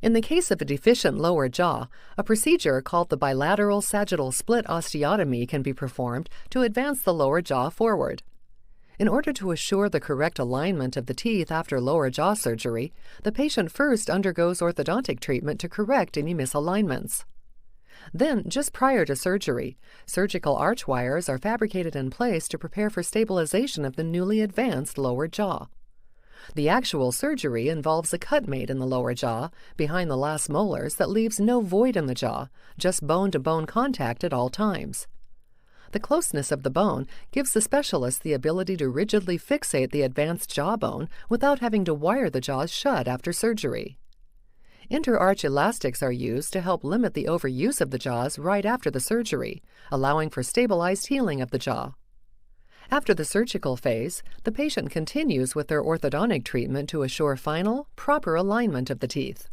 In the case of a deficient lower jaw, a procedure called the Bilateral Sagittal Split Osteotomy can be performed to advance the lower jaw forward. In order to assure the correct alignment of the teeth after lower jaw surgery, the patient first undergoes orthodontic treatment to correct any misalignments. Then, just prior to surgery, surgical arch wires are fabricated in place to prepare for stabilization of the newly advanced lower jaw. The actual surgery involves a cut made in the lower jaw, behind the last molars, that leaves no void in the jaw, just bone-to-bone contact at all times. The closeness of the bone gives the specialist the ability to rigidly fixate the advanced jawbone without having to wire the jaws shut after surgery. Interarch elastics are used to help limit the overuse of the jaws right after the surgery, allowing for stabilized healing of the jaw. After the surgical phase, the patient continues with their orthodontic treatment to assure final, proper alignment of the teeth.